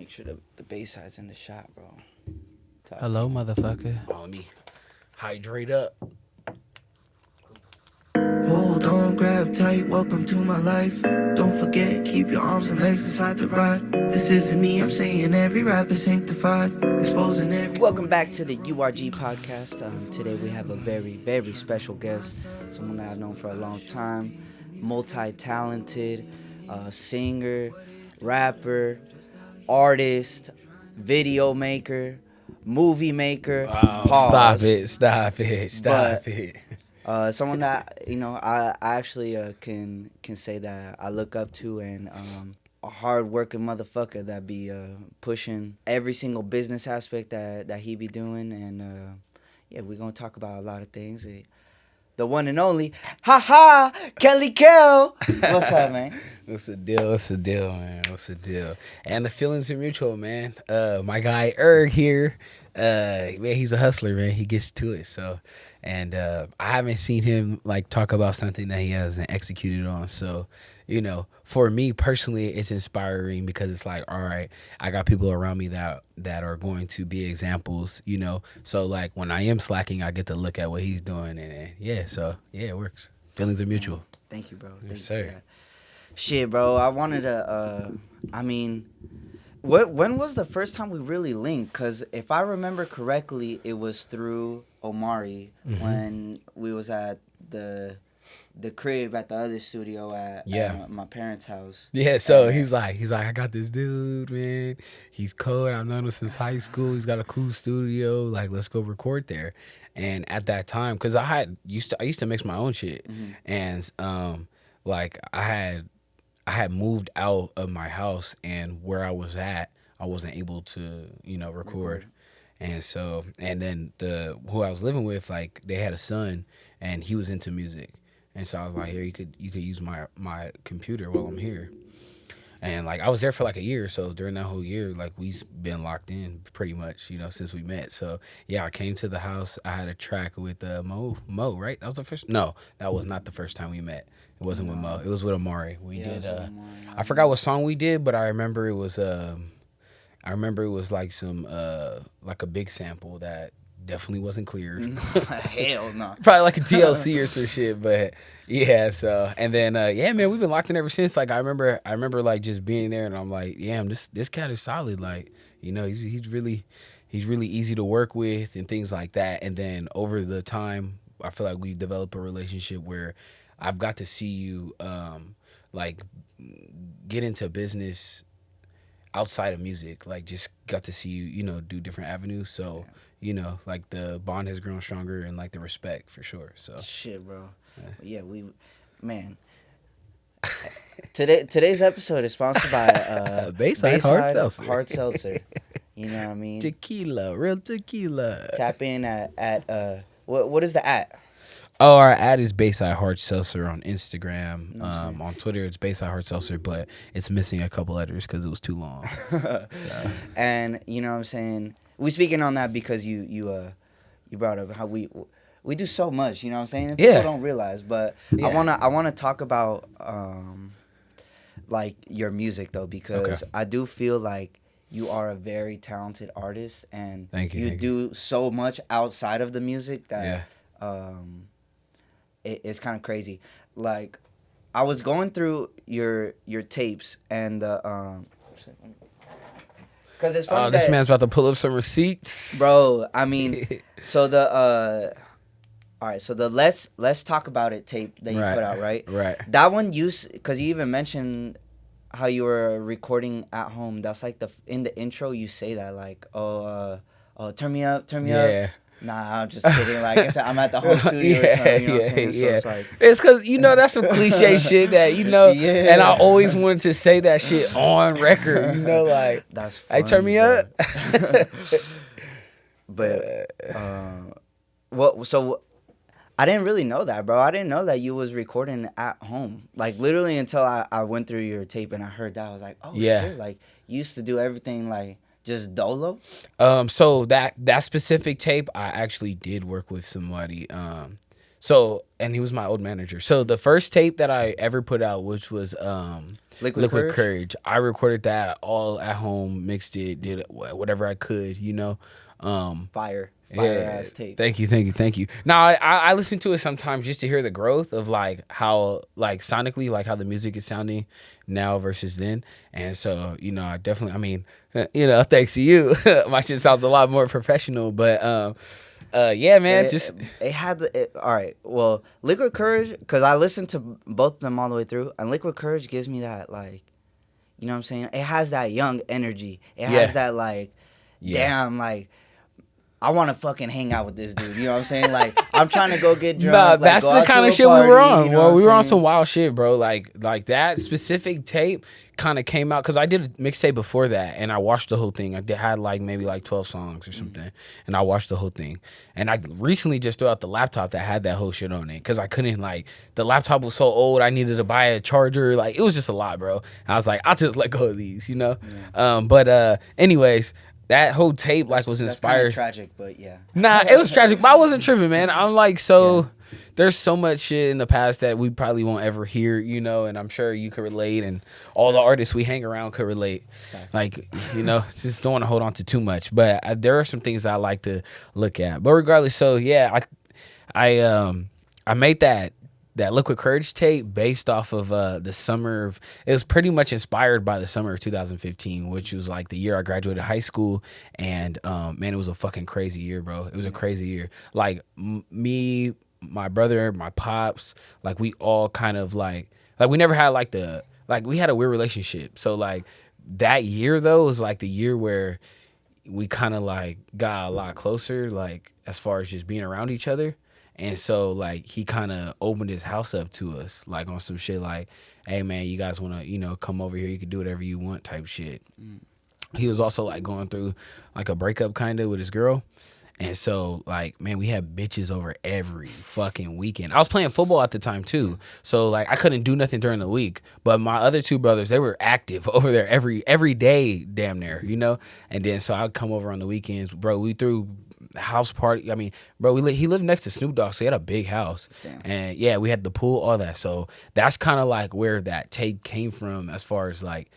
Make sure the Bayside's in the shot, bro. Hello, motherfucker. Oh, let me hydrate up. Hold on, grab tight, welcome to my life. Don't forget, keep your arms and legs inside the ride. This isn't me, I'm saying every rap is sanctified. Exposing every. Welcome back to the URG podcast. Today we have a very, very special guest. Someone that I've known for a long time. Multi-talented, singer, rapper, artist, video maker, movie maker. Stop Pause. it. Someone that I actually can say that I look up to, and a hard-working motherfucker that be pushing every single business aspect that he be doing, and yeah, we're gonna talk about a lot of things. The one and only, Kellykel. What's up, man? What's the deal, man? What's the deal? And the feelings are mutual, man. My guy URG here, man, he's a hustler, man. He gets to it. So, and I haven't seen him like talk about something that he hasn't executed on. So, for me personally, it's inspiring because it's like, all right, I got people around me that are going to be examples, So like when I am slacking, I get to look at what he's doing, and it works. Feelings are mutual. Thank you, bro. Thank Yes, you sir. for that. Shit, bro. I wanted to. When was the first time we really linked? Cause if I remember correctly, it was through Omari when we was at the crib at the other studio at my parents' house. Yeah, so he's like, I got this dude, man. He's cold. I've known him since high school. He's got a cool studio. Like, let's go record there. And at that time, cause I used to mix my own shit, and like I had moved out of my house, and where I was at, I wasn't able to record. And so, and then who I was living with, like they had a son, and he was into music. And so I was like, here, you could use my computer while I'm here. And like I was there for like a year, so during that whole year, like we've been locked in pretty much, since we met. So yeah, I came to the house. I had a track with Mo, right? That was the first. No, that was not the first time we met. It wasn't with Mo. It was with Amari. We did. I forgot what song we did, but I remember it was. I remember it was like some like a big sample that definitely wasn't cleared. Hell no. Probably like a TLC or some shit, but yeah. So and then yeah, man, we've been locked in ever since. Like I remember like just being there, and I'm like, damn, this cat is solid. Like he's really easy to work with and things like that. And then over the time, I feel like we developed a relationship where I've got to see you like get into business outside of music. Like just got to see you do different avenues. So. Like the bond has grown stronger, and like the respect for sure. So shit, bro. Yeah, man. Today's episode is sponsored by Bayside Hard Seltzer. You know what I mean? Tequila, real tequila. Tap in at what is the at? Oh, our ad is Bayside Hard Seltzer on Instagram. On Twitter, it's Bayside Hard Seltzer, but it's missing a couple letters because it was too long. So. And you know what I'm saying? We speaking on that because you brought up how we do so much, you know what I'm saying? People don't realize, but yeah. I wanna talk about like your music though, because I do feel like you are a very talented artist, and you do so much outside of the music that it's kind of crazy. Like I was going through your tapes, and because it's funny this man's about to pull up some receipts, bro. I mean, so all right. So the let's talk about it tape that you put out, right? Right. That one because you even mentioned how you were recording at home. That's like in the intro you say that like, turn me up. Yeah. Nah, I'm just kidding. Like I'm at the home studio or something. You know what I'm saying? So it's like it's because that's some cliche shit that Yeah. And I always wanted to say that shit on record. Like that's funny, hey, turn me up. But so I didn't really know that, bro. I didn't know that you was recording at home. Like literally until I went through your tape and I heard that, I was like, oh shit! Like you used to do everything like just dolo. So that specific tape, I actually did work with somebody. So, and he was my old manager. So the first tape that I ever put out, which was Liquid Courage, I recorded that all at home, mixed it, did whatever I could, you know. Fire ass tape. Thank you. Now I listen to it sometimes just to hear the growth of like how like sonically, like how the music is sounding now versus then. And so, you know, I definitely, I mean, you know, thanks to you, my shit sounds a lot more professional. But yeah, man, it had all right. Well, Liquid Courage, because I listened to both of them all the way through, and Liquid Courage gives me that, like, you know what I'm saying? It has that young energy. It has that, like, damn, like, I want to fucking hang out with this dude. You know what I'm saying? Like, I'm trying to go get drunk. Nah, like, that's the kind of shit party, we were on. You know well, we were on saying? some wild shit, bro. Like that specific tape kind of came out because I did a mixtape before that, and I watched the whole thing. I had like maybe like 12 songs or something, and I watched the whole thing. And I recently just threw out the laptop that had that whole shit on it because I couldn't, like, the laptop was so old. I needed to buy a charger. Like, it was just a lot, bro. And I was like, I'll just let go of these, you know. Yeah. Anyways. That whole tape was inspired. That's tragic, but yeah. Nah, it was tragic, but I wasn't tripping, man. I'm like, there's so much shit in the past that we probably won't ever hear, you know, and I'm sure you could relate, and all the artists we hang around could relate. Like, you know, just don't want to hold on to too much. But there are some things I like to look at. But regardless, so yeah, I made that Liquid Courage tape based off of the summer of, it was pretty much inspired by the summer of 2015, which was like the year I graduated high school. And man, it was a fucking crazy year, bro. It was a crazy year. Like me, my brother, my pops, like we all kind of like we never had we had a weird relationship. So like that year though was like the year where we kind of like got a lot closer, like as far as just being around each other. And so, like, he kind of opened his house up to us, like, on some shit like, hey, man, you guys want to, you know, come over here. You can do whatever you want type shit. He was also, like, going through, like, a breakup kind of with his girl. And so, like, man, we had bitches over every fucking weekend. I was playing football at the time, too. So, like, I couldn't do nothing during the week. But my other two brothers, they were active over there every day, damn near, you know? And then, so I'd come over on the weekends. Bro, we threw house party. I mean, bro, he lived next to Snoop Dogg, so he had a big house. Damn. And yeah, we had the pool, all that. So that's kind of like where that tape came from, as far as like,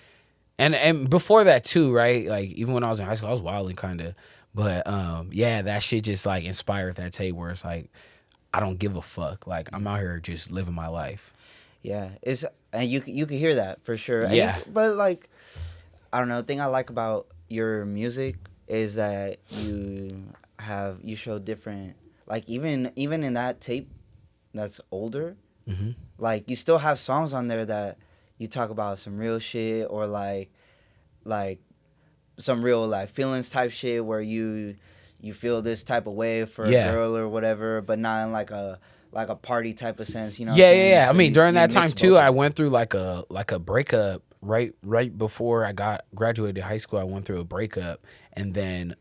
and before that too, right? Like even when I was in high school, I was wilding kind of, but yeah, that shit just like inspired that tape where it's like, I don't give a fuck. Like I'm out here just living my life. Yeah, and you can hear that for sure. Yeah, but like, I don't know. The thing I like about your music is that you show different, like even in that tape that's older, like you still have songs on there that you talk about some real shit or like some real like feelings type shit where you feel this type of way for a girl or whatever, but not in like a party type of sense, you know? Yeah. So I mean, during that time too, I went through like a breakup right before I graduated high school. I went through a breakup, and then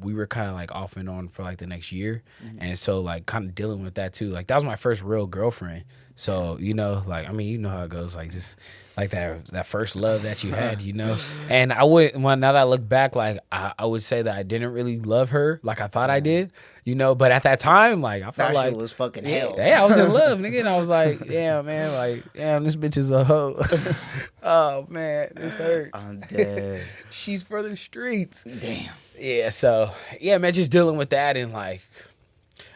we were kind of like off and on for like the next year, and so like kind of dealing with that too. Like that was my first real girlfriend. So, you know, like, I mean, you know how it goes, like just like that first love that you had, you know? And now that I look back, like I would say that I didn't really love her like I thought I did, you know? But at that time, like I felt like it was fucking hell. Yeah, I was in love, nigga. And I was like, yeah, man, like, damn, this bitch is a hoe. Oh, man, this hurts. I'm dead. She's for the streets. Damn. Yeah, so, yeah, man, just dealing with that and like,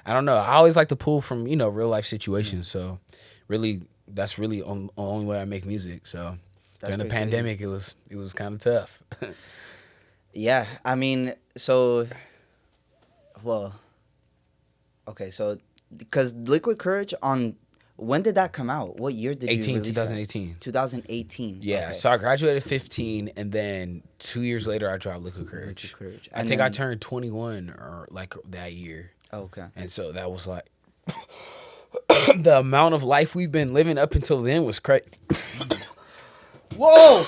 I don't know. I always like to pull from, you know, real life situations. So really, that's really the only way I make music. So during the pandemic, it was kind of tough. Yeah, I mean, so, well, okay, so because Liquid Courage when did that come out? What year did you release 2018. that? 2018. Yeah, okay. So I graduated 15, and then 2 years later, I dropped Liquid Courage. I think I turned 21 or like that year. Oh, okay. And so that was like, the amount of life we've been living up until then was crazy. Whoa!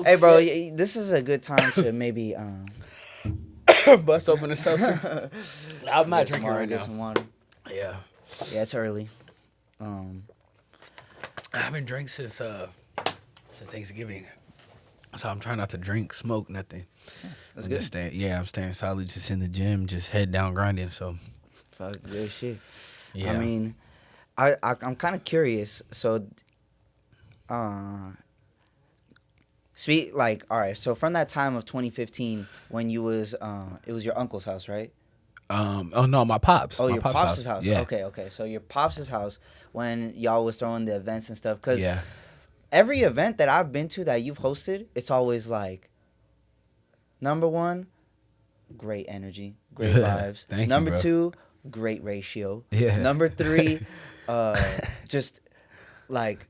Hey, bro, this is a good time to maybe bust open a seltzer. I'm not drinking right now. Some water. Yeah, it's early. I haven't drank since Thanksgiving, so I'm trying not to drink, smoke, nothing. That's good. I'm staying solid, just in the gym, just head down grinding. So, fuck, good shit. Yeah. I mean, I'm kind of curious. So, like, all right. So from that time of 2015, when you was, it was your uncle's house, right? Oh no, my pops. Oh, my your pops' house. Yeah. Okay. So your pops' house when y'all was throwing the events and stuff. Cause Yeah. every event that I've been to that you've hosted, it's always like, number one, great energy, great vibes. Thank you, Number bro. two, great ratio. Yeah. Number three, just like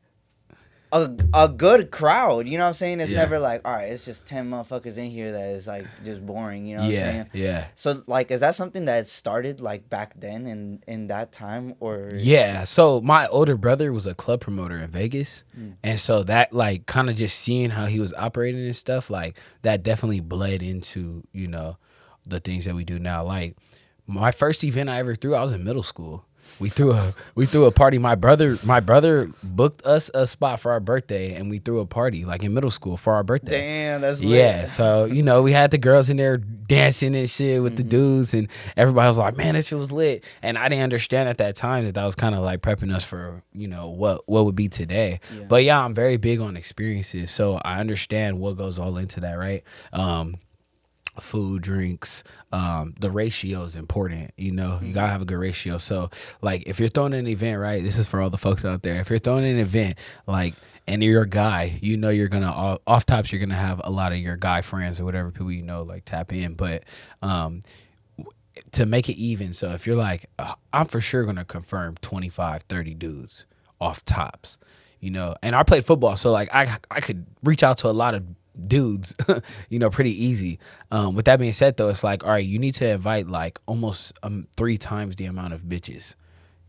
a good crowd. You know what I'm saying? It's never like, all right, it's just 10 motherfuckers in here that is like just boring. You know what I'm saying? Yeah. So like, is that something that started like back then in that time or? Yeah. So my older brother was a club promoter in Vegas. And so that like kind of just seeing how he was operating and stuff, like that definitely bled into, you know, the things that we do now. Like my first event I ever threw, I was in middle school. We threw a party. My brother booked us a spot for our birthday, and we threw a party like in middle school for our birthday. Damn, that's lit. Yeah. So you know, we had the girls in there dancing and shit with the dudes, and everybody was like, "Man, this shit was lit." And I didn't understand at that time that was kind of like prepping us for, you know, what would be today. Yeah. But yeah, I'm very big on experiences, so I understand what goes all into that, right? Food, drinks, the ratio is important. You know, you gotta have a good ratio. So like if you're throwing an event, right, this is for all the folks out there, if you're throwing an event like and you're a guy, you know, you're gonna off tops, you're gonna have a lot of your guy friends or whatever people you know like tap in. But to make it even, so if you're like, I'm for sure gonna confirm 25 30 dudes off tops, you know. And I played football, so like I could reach out to a lot of dudes, you know, pretty easy. With that being said, though, it's like, all right, you need to invite like almost 3 times the amount of bitches.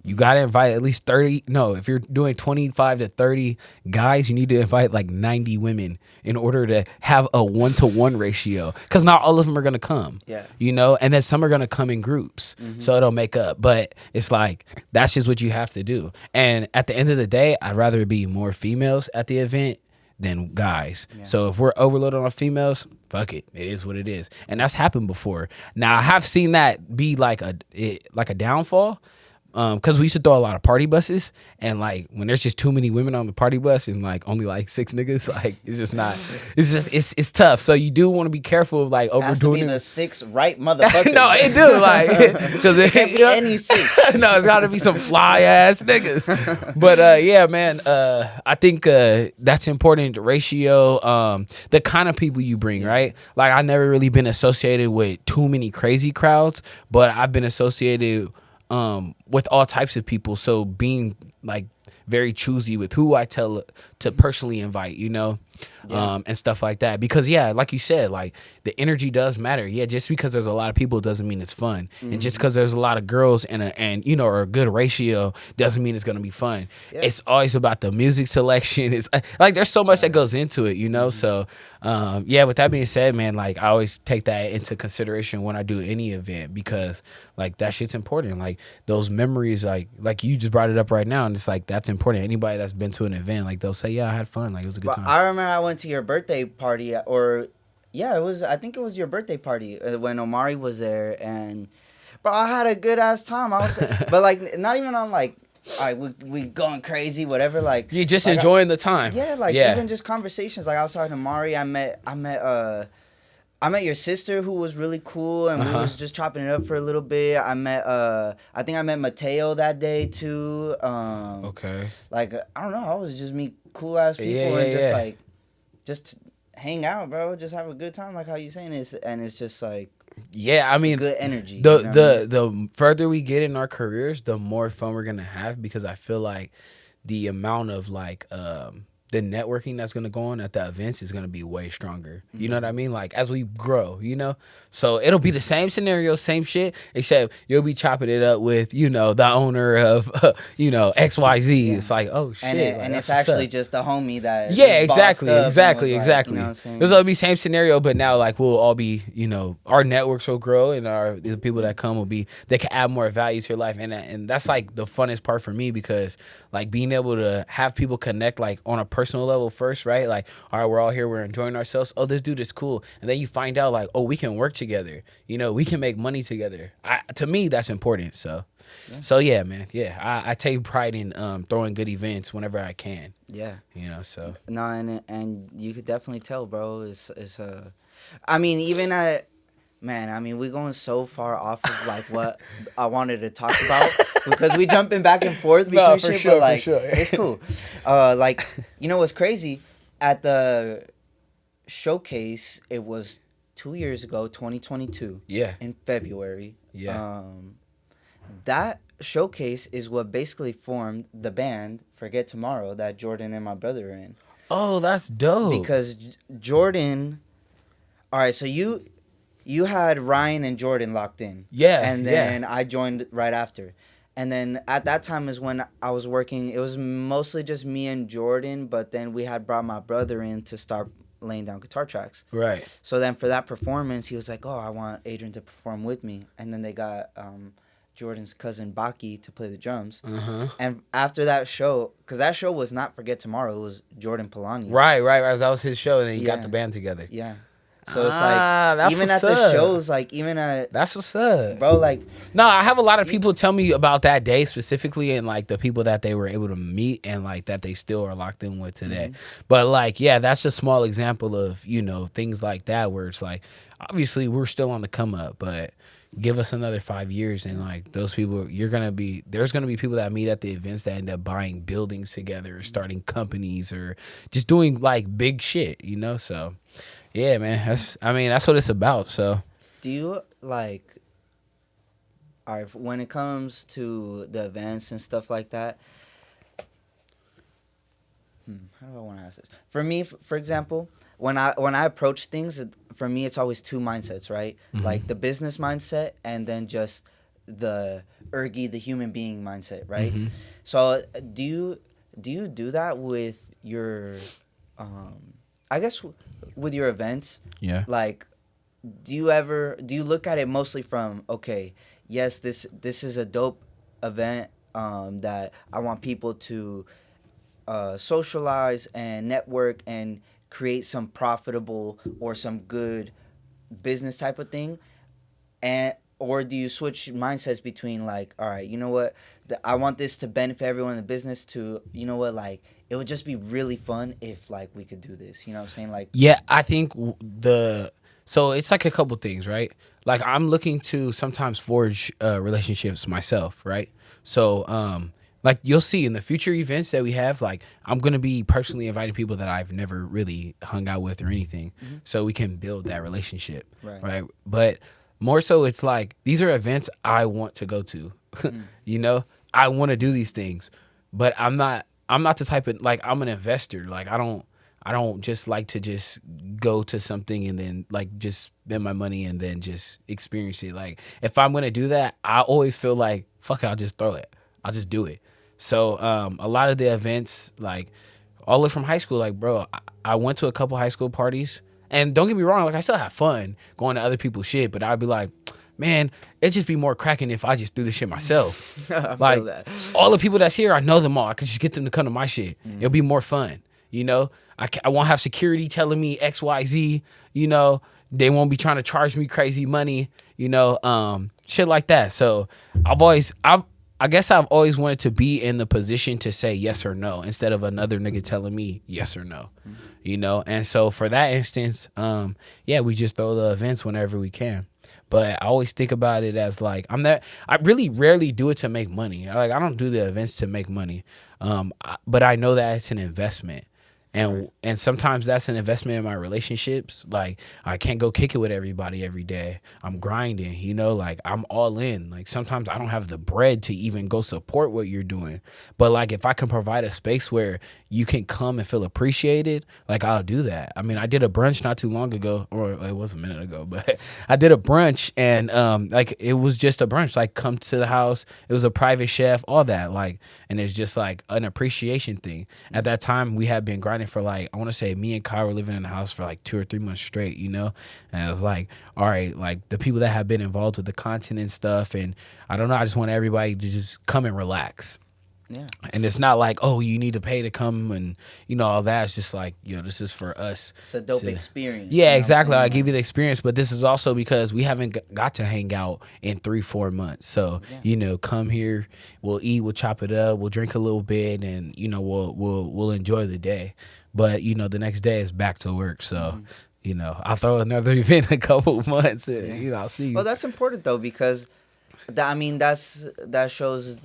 You gotta invite at least 30. No, if you're doing 25 to 30 guys, you need to invite like 90 women in order to have a 1-to-1 ratio. Because not all of them are gonna come. Yeah. You know, and then some are gonna come in groups, so it'll make up. But it's like that's just what you have to do. And at the end of the day, I'd rather it be more females at the event than guys. Yeah. So if we're overloaded on females, fuck it. It is what it is. And that's happened before. Now I have seen that be like a downfall. Because we used to throw a lot of party buses, and like when there's just too many women on the party bus and like only like 6 niggas, like it's just not. It's tough. So you do want to be careful of like overdoing. Has to be the 6 right motherfuckers. No, it do like because it can't be any 6. No, it's got to be some fly ass niggas. But yeah, man, I think that's important. The ratio, the kind of people you bring, right? Like I never really been associated with too many crazy crowds, but I've been associated with all types of people. So being like very choosy with who I tell to personally invite, you know, and stuff like that. Because yeah, like you said, like the energy does matter. Yeah, just because there's a lot of people doesn't mean it's fun, and just because there's a lot of girls and you know, or a good ratio doesn't mean it's gonna be fun. Yeah. It's always about the music selection. It's like there's so much that goes into it, you know. So yeah, with that being said, man, like I always take that into consideration when I do any event, because like that shit's important. Like those memories, like you just brought it up right now, and it's like that's important. Anybody that's been to an event, like they'll say, yeah, I had fun, like it was a good time. I remember I went to your birthday party, or yeah, I think it was your birthday party when Omari was there, and bro, I had a good ass time. I was, but like not even on like, all right, we going crazy, whatever. Like you just like enjoying the time. Yeah, like even just conversations. Like I was talking to Omari, I met your sister, who was really cool, and we was just chopping it up for a little bit. I think I met Mateo that day too. Okay. Like I don't know, I was just meet cool ass people and just like just hang out, bro. Just have a good time, like how you saying it, and it's just like. Yeah, I mean, good energy. The further we get in our careers, the more fun we're gonna have, because I feel like the amount of like the networking that's gonna go on at the events is gonna be way stronger. You know what I mean? Like as we grow, you know. So it'll be the same scenario, same shit, except you'll be chopping it up with, you know, the owner of you know, XYZ. Yeah. It's like, oh shit, and it's actually just the homie that. Yeah, exactly. You know it's gonna be same scenario, but now like we'll all be, you know, our networks will grow, and the people that come will be, they can add more value to your life, and that's like the funnest part for me, because like being able to have people connect like on a personal level first, right? Like, all right, we're all here, we're enjoying ourselves. Oh, this dude is cool. And then you find out like, oh, we can work together. You know, we can make money together. To me, that's important. So yeah, man. Yeah, I take pride in throwing good events whenever I can. Yeah. You know, so. No, and you could definitely tell, bro. I mean, even at, man, I mean, we're going so far off of like what I wanted to talk about because we jumping back and forth between shit, sure, but like, for sure. it's cool. Like, you know what's crazy? At the showcase, it was 2 years ago, 2022. Yeah. In February. Yeah. That showcase is what basically formed the band Forget Tomorrow that Jordan and my brother are in. Oh, that's dope. Because Jordan, all right, so you had Ryan and Jordan locked in. Yeah. And then I joined right after. And then at that time is when I was working. It was mostly just me and Jordan, but then we had brought my brother in to start laying down guitar tracks. Right. So then for that performance, he was like, oh, I want Adrian to perform with me. And then they got Jordan's cousin Baki to play the drums. And after that show, because that show was not Forget Tomorrow, it was Jordan Polani. Right. That was his show, and then you got the band together. Yeah. So it's like, even at the shows, like, even at... That's what's up. Bro, like... No, I have a lot of people tell me about that day specifically and, like, the people that they were able to meet and, like, that they still are locked in with today. But, like, yeah, that's a small example of, you know, things like that where it's like, obviously, we're still on the come up, but give us another 5 years and, like, those people, there's going to be people that meet at the events that end up buying buildings together or starting companies or just doing, like, big shit, you know? So... yeah, man. That's what it's about. So, do you like? All right, when it comes to the events and stuff like that, how do I want to ask this? For me, for example, when I approach things, for me, it's always two mindsets, right? Like the business mindset and then just the URG, the human being mindset, right? So, do you do that with your, I guess, with your events? Yeah. Like, do you look at it mostly from, okay, yes, this is a dope event that I want people to socialize and network and create some profitable or some good business type of thing, or do you switch mindsets between like, all right, you know what, I want this to benefit everyone in the business, to, you know what, like, it would just be really fun if like we could do this, you know what I'm saying? Like, yeah, I think so it's like a couple things, right? Like, I'm looking to sometimes forge relationships myself, right? So like, you'll see in the future events that we have, like, I'm gonna be personally inviting people that I've never really hung out with or anything, so we can build that relationship, right? But more so, it's like, these are events I want to go to. You know, I want to do these things, but I'm not the type of, like, I'm an investor. Like, I don't just like to just go to something and then, like, just spend my money and then just experience it. Like, if I'm going to do that, I always feel like, fuck it, I'll just throw it. I'll just do it. So a lot of the events, like, all the way from high school, like, bro, I went to a couple high school parties. And don't get me wrong, like, I still have fun going to other people's shit, but I'd be like, man, it'd just be more cracking if I just do this shit myself. Like, all the people that's here, I know them all. I could just get them to come to my shit. It'll be more fun, you know? I won't have security telling me X, Y, Z, you know? They won't be trying to charge me crazy money, you know? Shit like that. So I guess I've always wanted to be in the position to say yes or no instead of another nigga telling me yes or no, you know? And so for that instance, yeah, we just throw the events whenever we can. But I always think about it as like, I really rarely do it to make money. Like, I don't do the events to make money. But I know that it's an investment. And sometimes that's an investment in my relationships. Like, I can't go kick it with everybody every day. I'm grinding, you know, like, I'm all in. Like, sometimes I don't have the bread to even go support what you're doing. But, like, if I can provide a space where you can come and feel appreciated, like, I'll do that. I mean, I did a brunch not too long ago, or it was a minute ago, but I did a brunch and, like, it was just a brunch. Like, come to the house. It was a private chef, all that. Like, and it's just, like, an appreciation thing. At that time, we had been grinding for, like, I want to say me and Kyle were living in the house for like 2 or 3 months straight, you know? And I was like, all right, like, the people that have been involved with the content and stuff, and I don't know, I just want everybody to just come and relax. Yeah. And it's not like, oh, you need to pay to come and, all that. It's just like, this is for us. It's a dope experience. Yeah, exactly. I give you the experience, but this is also because we haven't got to hang out in 3-4 months. So, come here, we'll eat, we'll chop it up, we'll drink a little bit, and, we'll enjoy the day. But, the next day is back to work. So, I'll throw another event in a couple months and, I'll see you. Well, that's important, though, because, that shows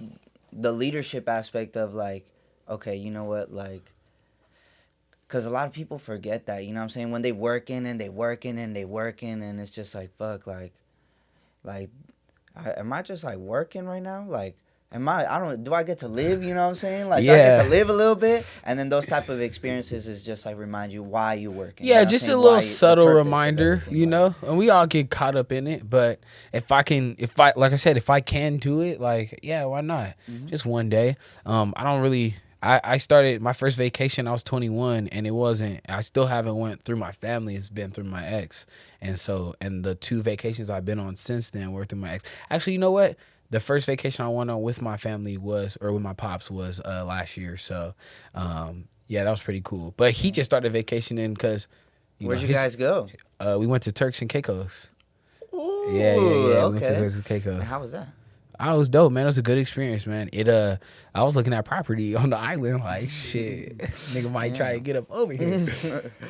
the leadership aspect of, like, okay, you know what, like, because a lot of people forget that, you know what I'm saying? When they working and and it's just like, fuck, like, am I just, like, working right now? Like, do I get to live, you know what I'm saying? Like, do I get to live a little bit? And then those type of experiences is just, like, remind you why you working. Yeah, you know just a little subtle reminder, and we all get caught up in it. But if I can do it, like, yeah, why not? Mm-hmm. Just one day. I started my first vacation, I was 21, and I still haven't went through my family. It's been through my ex. And the 2 vacations I've been on since then were through my ex. Actually, you know what? The first vacation I went on with my family with my pops was last year. So, that was pretty cool. But he just started vacationing because, where'd you guys go? We went to Turks and Caicos. Ooh, yeah. Okay. We went to Turks and Caicos. And how was that? I was dope, man. It was a good experience, man. I was looking at property on the island, like, shit, nigga might try to get up over here.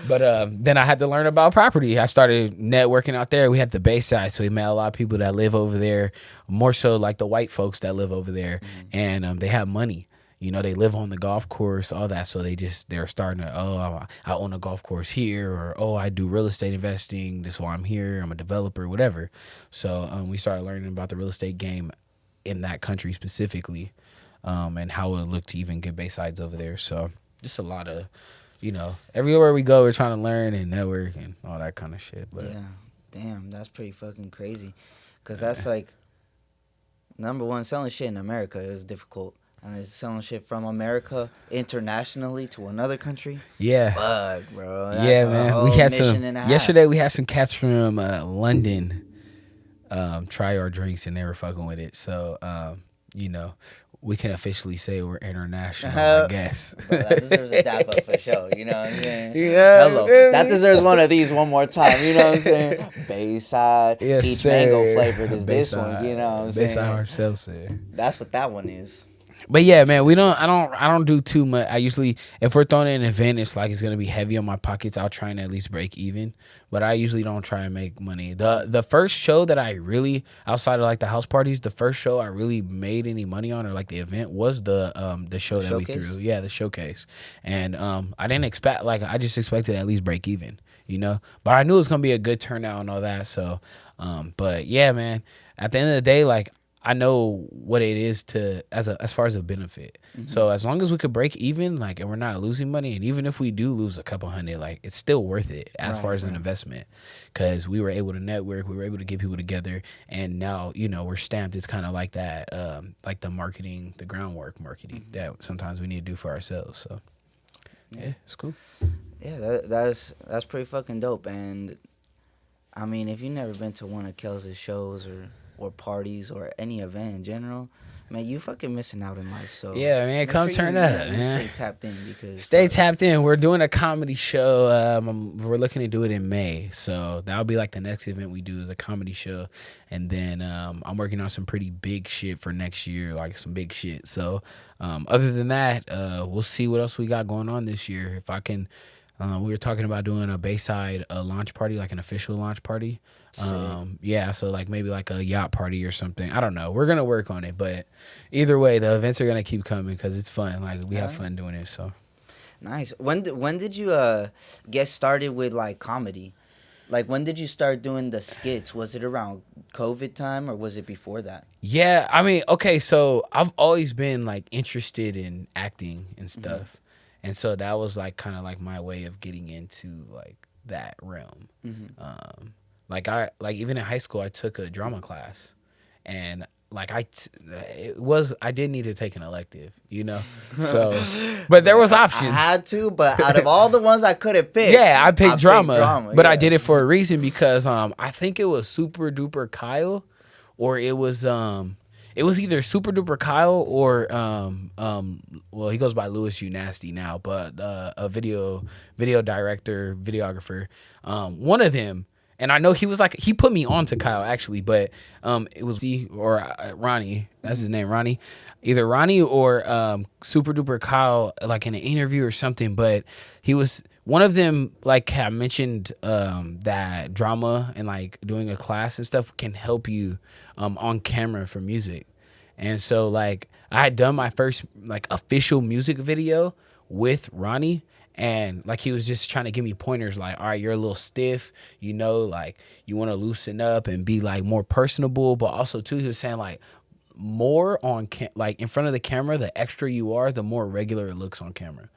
But then I had to learn about property. I started networking out there. We had the Bayside, so we met a lot of people that live over there, more so like the white folks that live over there, and they have money. They live on the golf course, all that. So they're starting to, I own a golf course here, or, I do real estate investing. That's why I'm here. I'm a developer, whatever. So we started learning about the real estate game in that country specifically, and how it looked to even get Baysides over there. So just a lot of, everywhere we go, we're trying to learn and network and all that kind of shit. But yeah, damn, that's pretty fucking crazy. Because that's like, number one, selling shit in America is difficult. And it's selling shit from America internationally to another country. Yeah. Fuck, bro. That's man. We had yesterday we had some cats from London try our drinks and they were fucking with it. So, we can officially say we're international, I guess. Bro, that deserves a dap up for sure. You know what I'm saying? Yeah. Hello. That deserves one of these one more time. You know what I'm saying? Bayside. Yes, Peach sir. Mango flavored is Bayside, this one. You know what I'm saying? Bayside hard seltzer. That's what that one is. But yeah, man, I don't do too much. I usually, if we're throwing an event, it's gonna be heavy on my pockets. I'll try and at least break even, but I usually don't try and make money. The first show that I really, outside of like the house parties, the first show I really made any money on, or like the event, was the show that we threw. Yeah, the showcase. And I didn't expect, I just expected to at least break even, But I knew it was gonna be a good turnout and all that. So, but yeah, man, at the end of the day, I know what it is as far as a benefit. Mm-hmm. So as long as we could break even, and we're not losing money, and even if we do lose a couple hundred, it's still worth it as far as an investment, because we were able to network, we were able to get people together, and now we're stamped. It's kind of like that, like the marketing, the groundwork marketing that sometimes we need to do for ourselves. So yeah, it's cool. Yeah, that's pretty fucking dope. And I mean, if you've never been to one of Kel's shows or parties or any event in general, man, you fucking missing out in life. So yeah, man, come turn up, man. Stay tapped in, because tapped in. We're doing a comedy show. We're looking to do it in May, so that'll be the next event we do, is a comedy show. And then I'm working on some pretty big shit for next year, some big shit. So other than that, we'll see what else we got going on this year. If I can. We were talking about doing a Bayside launch party, an official launch party. Yeah, so maybe a yacht party or something. I don't know. We're gonna work on it, but either way, the events are gonna keep coming because it's fun. We have fun doing it. So nice. When did you get started with comedy? When did you start doing the skits? Was it around COVID time or was it before that? Yeah, I mean, okay, so I've always been interested in acting and stuff. Mm-hmm. And so that was kind of my way of getting into that realm. Mm-hmm. Even in high school, I took a drama class, and I did need to take an elective, So, but there was options. I had to, but out of all the ones I could have picked, I picked drama. But I did it for a reason, because I think it was Super Duper Kyle, or it was it was either Super Duper Kyle or well, he goes by Louis U Nasty now, but a video director, videographer, one of them. And I know he was like, he put me on to Kyle actually, but it was Ronnie, that's his name, Ronnie, either Ronnie or Super Duper Kyle, like in an interview or something. But he was one of them, like had mentioned that drama and like doing a class and stuff can help you on camera for music. And so like I had done my first like official music video with Ronnie. And like he was just trying to give me pointers like, all right, you're a little stiff, you know, like you want to loosen up and be like more personable. But also too, he was saying like more on like in front of the camera, the extra you are, the more regular it looks on camera.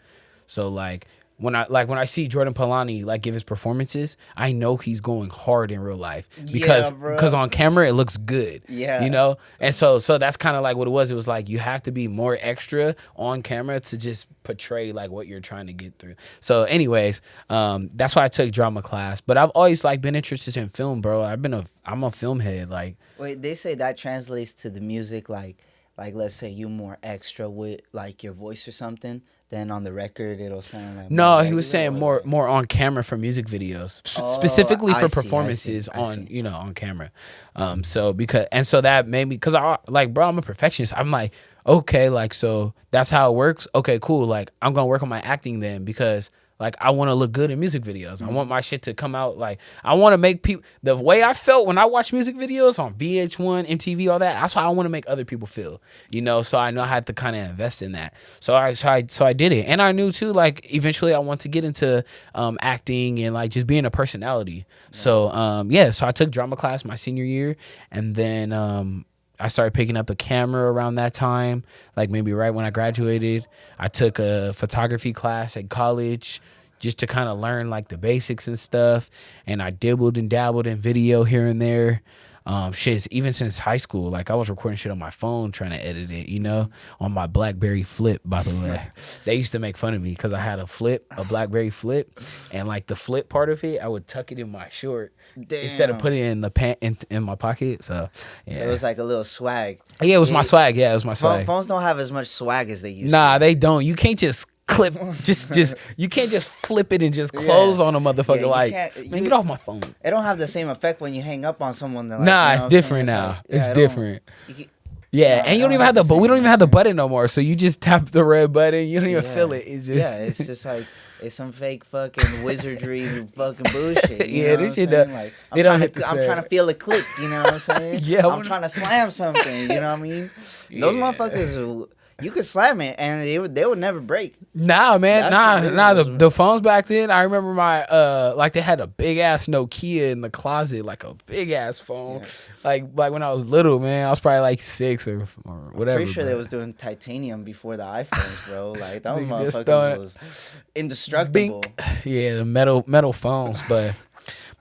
So like when I see Jordan Palani like give his performances, I know he's going hard in real life because on camera it looks good. Yeah, you know, and so that's kind of like what it was. It was like you have to be more extra on camera to just portray like what you're trying to get through. So, anyways, that's why I took drama class. But I've always like been interested in film, bro. I'm a film head. Like, wait, they say that translates to the music, like let's say you more extra with like your voice or something. Then on the record, it'll sound like no. He was saying more on camera for music videos, specifically for performances on on camera. So that made me, because I like, bro, I'm a perfectionist. I'm like, okay, like so that's how it works. Okay, cool. Like I'm gonna work on my acting then, because like I want to look good in music videos. I want my shit to come out like I want to make people the way I felt when I watched music videos on VH1, MTV, all that. That's how I want to make other people feel, you know. So I know I had to kind of invest in that. So I did it, and I knew too like eventually I want to get into acting and like just being a personality. Yeah. So so I took drama class my senior year, and then I started picking up a camera around that time, like maybe right when I graduated. I took a photography class at college just to kind of learn like the basics and stuff. And I dibbled and dabbled in video here and there. Even since high school, like I was recording shit on my phone trying to edit it, you know, on my BlackBerry Flip, by the way. They used to make fun of me because I had a BlackBerry Flip, and like the flip part of it, I would tuck it in my short. Damn. Instead of putting it in the pant in my pocket. So yeah. So it was like a little swag. Yeah, it was my swag. Yeah, it was my swag. Phones don't have as much swag as they used to. Nah, they don't. You can't just clip just you can't just flip it and just close on a motherfucker. Like, man, get off my phone. It don't have the same effect when you hang up on someone. Like, nah, it's different now. Like, it's different. Yeah, and you don't even have but we don't even have the button no more. So you just tap the red button. You don't even feel it. It's just it's just like it's some fake fucking wizardry fucking bullshit. You know this shit. Like, I'm trying to feel a click. You know what I'm saying? Yeah, I'm trying to slam something. You know what I mean? Those motherfuckers. You could slam it and they would never break. Nah, man. The phones back then, I remember my like they had a big ass Nokia in the closet, like a big ass phone. Yeah. Like when I was little, man, I was probably like 6 or whatever. Pretty sure they was doing titanium before the iPhones, bro. Like those motherfuckers was indestructible. Yeah, the metal phones, but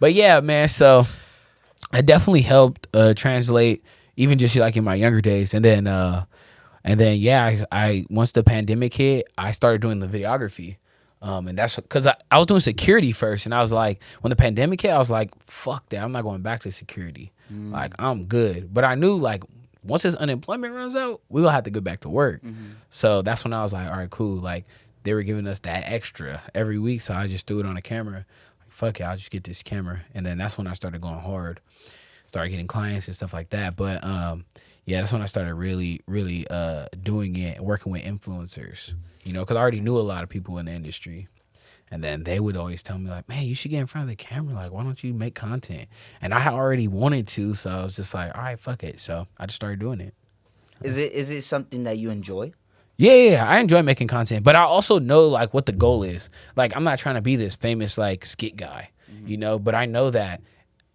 yeah, man. So it definitely helped translate, even just like in my younger days, and then I once the pandemic hit, I started doing the videography. And that's because I was doing security first. And I was like, when the pandemic hit, I was like, fuck that. I'm not going back to security. Like, I'm good. But I knew, like, once this unemployment runs out, we're going to have to go back to work. So that's when I was like, all right, cool. Like, they were giving us that extra every week. So I just threw it on a camera. Like, fuck it, I'll just get this camera. And then that's when I started going hard. Started getting clients and stuff like that. But, yeah, that's when I started really, really doing it, working with influencers, you know, because I already knew a lot of people in the industry. And then they would always tell me, like, man, you should get in front of the camera. Like, why don't you make content? And I had already wanted to, so I was just like, all right, fuck it. So I just started doing it. Is it something that you enjoy? Yeah, I enjoy making content. But I also know, like, what the goal is. Like, I'm not trying to be this famous, like, skit guy, you know, but I know that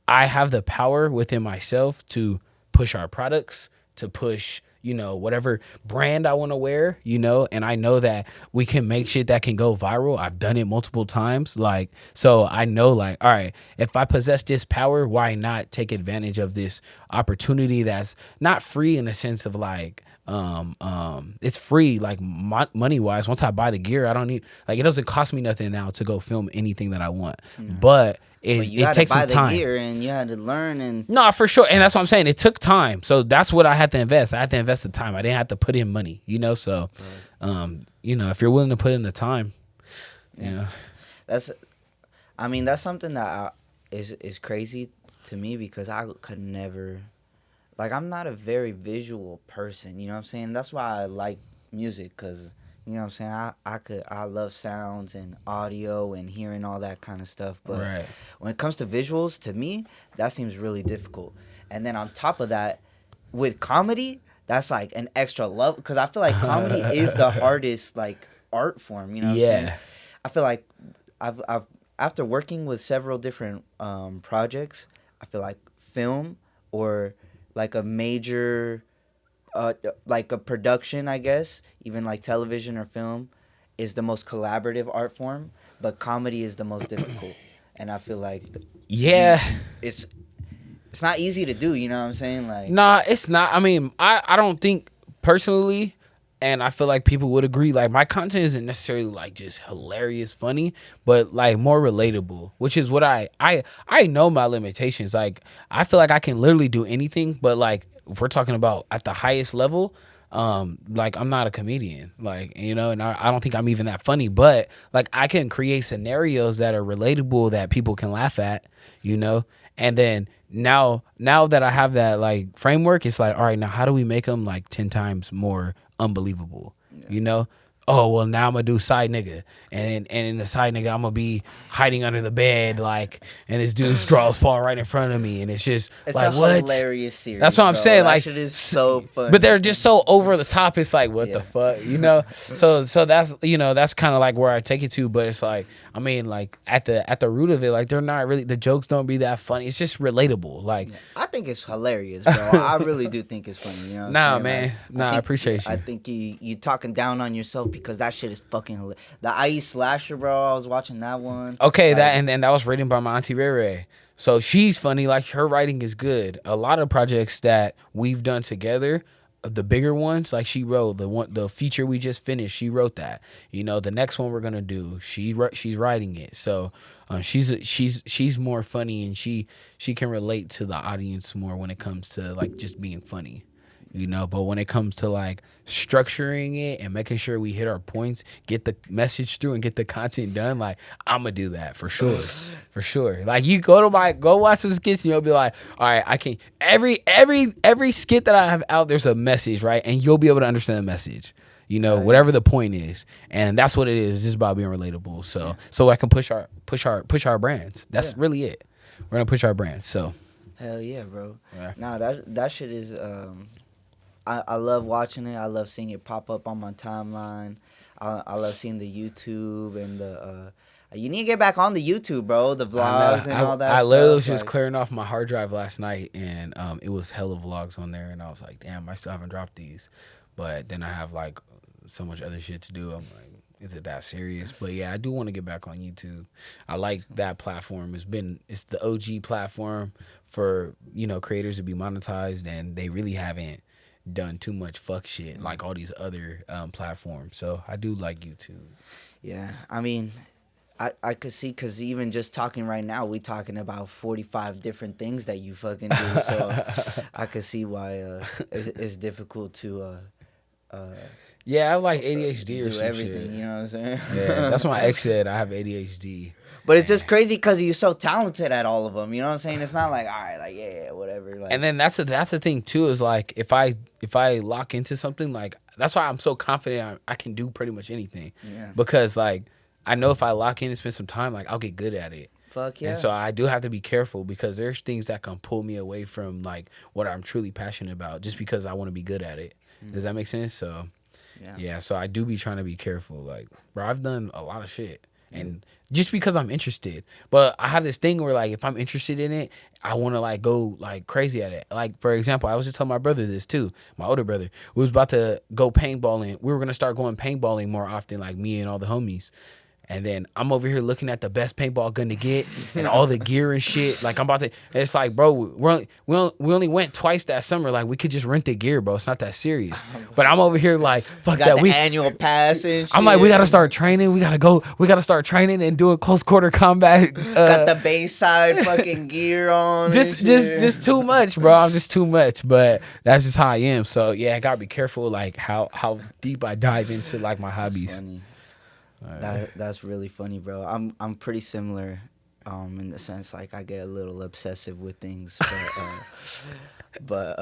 I have the power within myself to push our products, to push, you know, whatever brand I want to wear, you know, and I know that we can make shit that can go viral. I've done it multiple times. Like, so I know, like, all right, if I possess this power, why not take advantage of this opportunity that's not free in the sense of like, it's free, like money wise. Once I buy the gear, I don't need, like, it doesn't cost me nothing now to go film anything that I want. But it takes some time. Gear and you had to learn and no, for sure. And that's what I'm saying. It took time. So that's what I had to invest. I had to invest the time. I didn't have to put in money, So, if you're willing to put in the time, that's something that is crazy to me because I could never, like, I'm not a very visual person, you know what I'm saying? That's why I like music, because, you know what I'm saying, I love sounds and audio and hearing all that kind of stuff, but when it comes to visuals, to me, that seems really difficult. And then on top of that, with comedy, that's like an extra love, because I feel like comedy is the hardest, like, art form, you know what I'm saying? I feel like I've after working with several different projects, I feel like film or like a major, like a production, I guess, even like television or film, is the most collaborative art form, but comedy is the most difficult. And I feel like it's not easy to do, you know what I'm saying? Like, nah, it's not. I mean, I don't think personally, and I feel like people would agree, like, my content isn't necessarily like just hilarious, funny, but like more relatable, which is what I know my limitations. Like, I feel like I can literally do anything, but like, if we're talking about at the highest level, like, I'm not a comedian, like, and I don't think I'm even that funny, but like, I can create scenarios that are relatable that people can laugh at, and then now that I have that like framework, it's like, all right, now how do we make them like 10 times more unbelievable? Oh, well, now I'm gonna do side nigga, and in the side nigga, I'm gonna be hiding under the bed, like, and this dude's drawers fall right in front of me, and it's just like, a what? Hilarious series. That's what I'm saying. That like, shit is so funny. But they're just so over the top. It's like, what the fuck, So that's that's kind of like where I take it to. But it's like, I mean, like at the root of it, like, they're not really, the jokes don't be that funny. It's just relatable. Like, I think it's hilarious, bro. I really do think it's funny. Nah, man. Like, I appreciate you. I think you talking down on yourself because that shit is fucking hilarious. The IE Slasher, bro. I was watching that one. Okay, like, and that was written by my auntie Ray Ray. So she's funny. Like, her writing is good. A lot of projects that we've done together, the bigger ones, like, she wrote the feature we just finished. She wrote that. The next one we're gonna do, she's writing it. So she's more funny, and she can relate to the audience more when it comes to like just being funny. But when it comes to like structuring it and making sure we hit our points, get the message through and get the content done, like, I'm gonna do that for sure. For sure. Like, you go watch some skits and you'll be like, all right, I can every skit that I have out, there's a message, right? And you'll be able to understand the message. Whatever the point is. And that's what it is. It's just about being relatable. So I can push our brands. That's really it. We're gonna push our brands. So hell yeah, bro. Yeah. Nah, that shit is I love watching it. I love seeing it pop up on my timeline. I love seeing the YouTube and the you need to get back on the YouTube, bro. The vlogs and all that. I literally was just clearing off my hard drive last night, and it was hella vlogs on there, and I was like, damn, I still haven't dropped these. But then I have like so much other shit to do. I'm like, is it that serious? But yeah, I do want to get back on YouTube. I like that platform. It's the OG platform for creators to be monetized, and they really haven't done too much fuck shit like all these other platforms. So I do like YouTube. Yeah, I mean, I could see, because even just talking right now, we talking about 45 different things that you fucking do. So I could see why it's difficult to yeah, I have like ADHD or do some everything, shit. you know what I'm saying? Yeah, that's what my ex said. I have ADHD. But it's just crazy because you're so talented at all of them. You know what I'm saying? It's not like, all right, like, yeah, whatever. Like, and then that's the thing too, is like, if I lock into something, like, that's why I'm so confident I can do pretty much anything. Yeah. Because like, I know if I lock in and spend some time, like, I'll get good at it. Fuck yeah. And so I do have to be careful, because there's things that can pull me away from like what I'm truly passionate about, just because I want to be good at it. Does that make sense? So yeah, so I do be trying to be careful. Like, bro, I've done a lot of shit, and just because I'm interested. But I have this thing where, like, if I'm interested in it, I want to like go like crazy at it. Like, for example, I was just telling my brother this too, my older brother. We was about to go paintballing. We were gonna start going paintballing more often, like me and all the homies. And then I'm over here looking at the best paintball gun to get and all the gear and shit. Like I'm about to. It's like, bro, we only went twice that summer. Like we could just rent the gear, bro. It's not that serious. But I'm over here like, fuck got that. The annual pass and shit. I'm like, we gotta start training. We gotta start training and doing close quarter combat. Got the Bayside fucking gear on. Just too much, bro. I'm just too much. But that's just how I am. So yeah, I gotta be careful, like how deep I dive into like my hobbies. Funny. That's really funny, bro. I'm pretty similar, in the sense like I get a little obsessive with things, but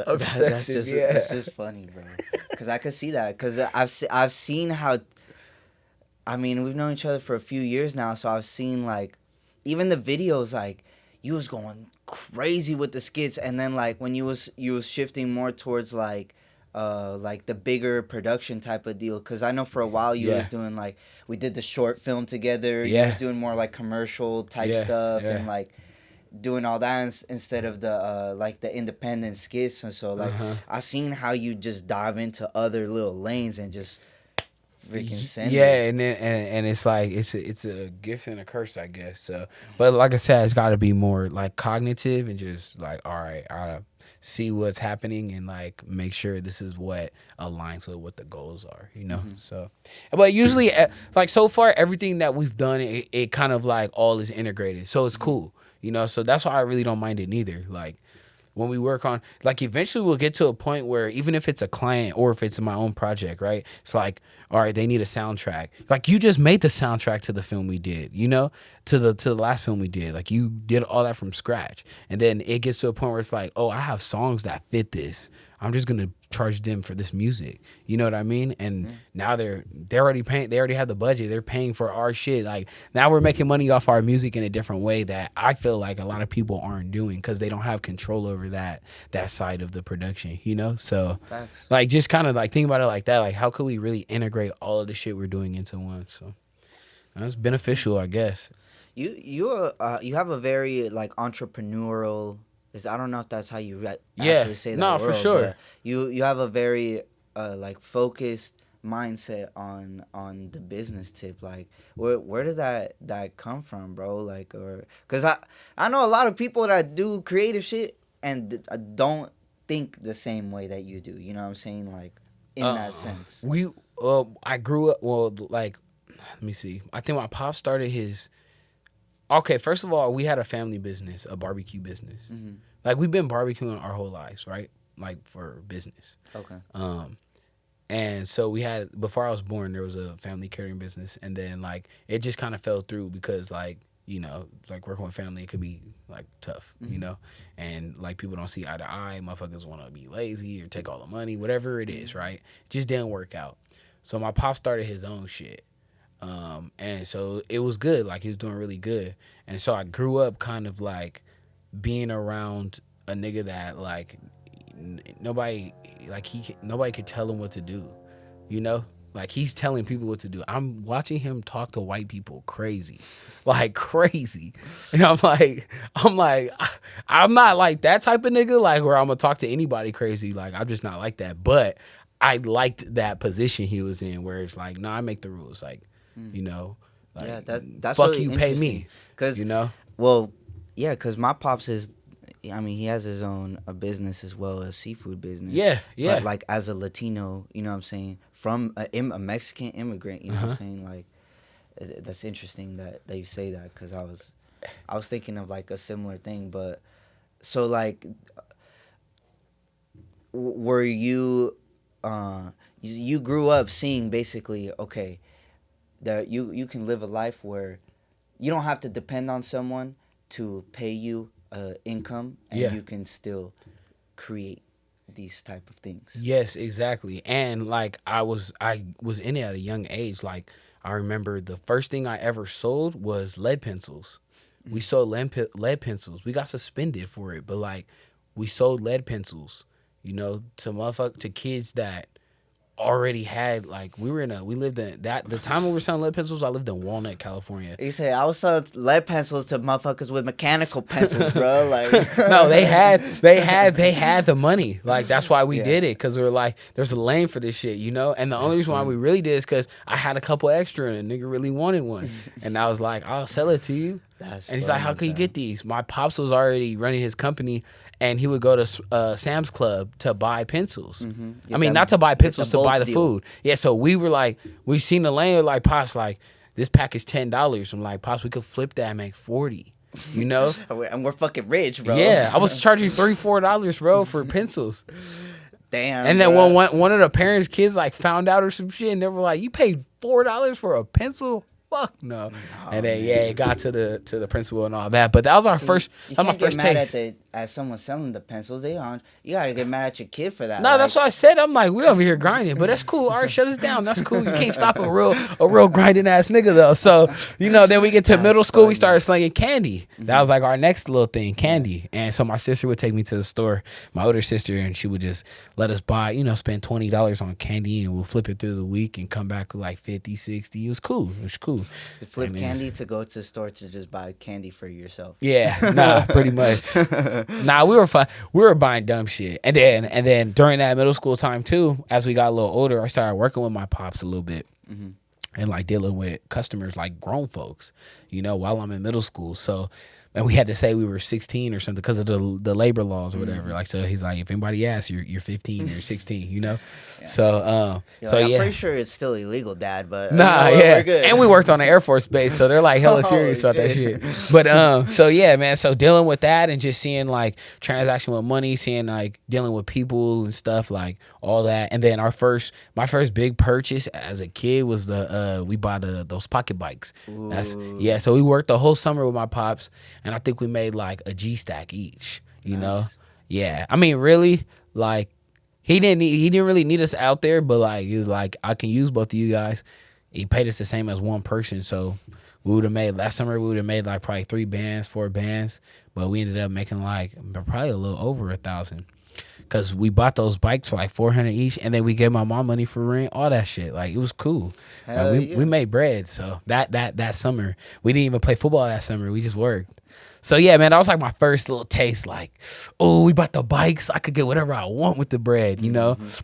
obsessive, that's just funny, bro. Because I could see that. Because I've seen how. I mean, we've known each other for a few years now, so I've seen like, even the videos, like you was going crazy with the skits, and then like when you was shifting more towards like the bigger production type of deal. Because I know for a while you was doing like, we did the short film together. You was doing more like commercial type stuff and like doing all that instead of the like the independent skits. And so like I seen how you just dive into other little lanes and just freaking send it. And it's like it's a gift and a curse, I guess. So, but like I said, it's got to be more like cognitive and just like, all right, I gotta see what's happening and like make sure this is what aligns with what the goals are, you know. So, but usually like so far everything that we've done, it kind of like all is integrated, so it's cool, you know. So that's why I really don't mind it neither. Like when we work on, like, eventually we'll get to a point where even if it's a client or if it's my own project, right, it's like, all right, they need a soundtrack. Like you just made the soundtrack to the film we did, you know, to the last film we did. Like you did all that from scratch, and then it gets to a point where it's like, oh, I have songs that fit this. I'm just gonna charge them for this music. You know what I mean? And now they're already paying. They already have the budget. They're paying for our shit. Like now we're making money off our music in a different way that I feel like a lot of people aren't doing because they don't have control over that side of the production. You know? So like just kind of like think about it like that. Like how could we really integrate all of the shit we're doing into one? So that's beneficial, I guess. You have a very like entrepreneurial. I don't know if that's how you actually say that. No, word, for sure. But you have a very like focused mindset on the business tip. Like where did that come from, bro? Like, or because I know a lot of people that do creative shit and don't think the same way that you do. You know what I'm saying? Like in that sense. I grew up, well, like, let me see. I think my pop started his. Okay, first of all, we had a family business, a barbecue business. Mm-hmm. Like, we've been barbecuing our whole lives, right? Like, for business. Okay. And so we had, before I was born, there was a family catering business. And then, like, it just kind of fell through because, like, you know, like, working with family, it could be, like, tough, you know? And, like, people don't see eye to eye. Motherfuckers want to be lazy or take all the money, whatever it is, right? It just didn't work out. So my pop started his own shit. And so it was good. Like, he was doing really good. And so I grew up kind of like being around a nigga that like nobody could tell him what to do, you know? Like, he's telling people what to do. I'm watching him talk to white people crazy. Like, crazy. And I'm not like that type of nigga, like, where I'm gonna talk to anybody crazy. Like, I'm just not like that. But I liked that position he was in where it's like, nah, I make the rules. Like, you know, like, yeah, that's fuck really you, pay me. Cause, you know? Well, yeah, because my pops is, I mean, he has his own a business as well, a seafood business. Yeah. But like as a Latino, you know what I'm saying, from a Mexican immigrant, you know what I'm saying, like that's interesting that you say that because I was thinking of like a similar thing. But so like, were you you grew up seeing basically, okay, that you can live a life where you don't have to depend on someone to pay you income, and you can still create these type of things. Yes, exactly. And like I was in it at a young age. Like, I remember the first thing I ever sold was lead pencils. We sold lead pencils. We got suspended for it, but like we sold lead pencils, you know, to kids that already had like we lived in that the time we were selling lead pencils. I lived in Walnut, California. You say I was selling lead pencils to motherfuckers with mechanical pencils, bro. Like no, they had the money. Like that's why we did it, because we were like, there's a lane for this shit, you know. And the only reason why we really did is because I had a couple extra and a nigga really wanted one, and I was like, I'll sell it to you. And he's like, how can you get these? My pops was already running his company, and he would go to Sam's Club to buy pencils. I mean, not to buy pencils, to buy the food. Yeah, so we were like, we seen the lane, we're like, Pops, like, this pack is $10. I'm like, Pops, we could flip that and make $40. You know? And we're fucking rich, bro. Yeah, I was charging $3-4, bro, for pencils. Damn. And then when one of the parents' kids like found out or some shit, and they were like, you paid $4 for a pencil? Fuck no. And then it got to the principal and all that. But that was our first. That was my first taste. At someone selling the pencils, you gotta get mad at your kid for that. No, that's what I said. I'm like, we over here grinding, but that's cool. All right, shut us down. That's cool. You can't stop a real grinding ass nigga though. So then we get to middle school. We started slinging candy. That was like our next little thing, candy. And so my sister would take me to the store, my older sister, and she would just let us buy, spend $20 on candy, and we'll flip it through the week and come back with like 50, 60. It was cool. You flip candy to go to the store to just buy candy for yourself. Yeah, nah, pretty much. Nah, we were buying dumb shit. And then during that middle school time too, as we got a little older, I started working with my pops a little bit. And like dealing with customers, like grown folks, while I'm in middle school. So, and we had to say we were 16 or something because of the labor laws or whatever. Like, so he's like, if anybody asks, you're 15 or 16, Yeah. So, I'm pretty sure it's still illegal, Dad, but we're good. And we worked on an Air Force base, so they're like hella serious about that shit. But so yeah, man. So dealing with that and just seeing like transaction with money, seeing like dealing with people and stuff, like all that. And then my first big purchase as a kid was we bought those pocket bikes. So we worked the whole summer with my pops. And I think we made like a G stack each, you know? Yeah. I mean, really, like, he didn't really need us out there, but like, he was like, I can use both of you guys. He paid us the same as one person. So last summer, we would have made like probably 4 bands, but we ended up making like probably a little over 1,000. Cause we bought those bikes for like $400 each, and then we gave my mom money for rent, all that shit. Like, it was cool. We made bread. So that summer, we didn't even play football that summer. We just worked. So yeah, man, that was like my first little taste. Like, oh, we bought the bikes. I could get whatever I want with the bread,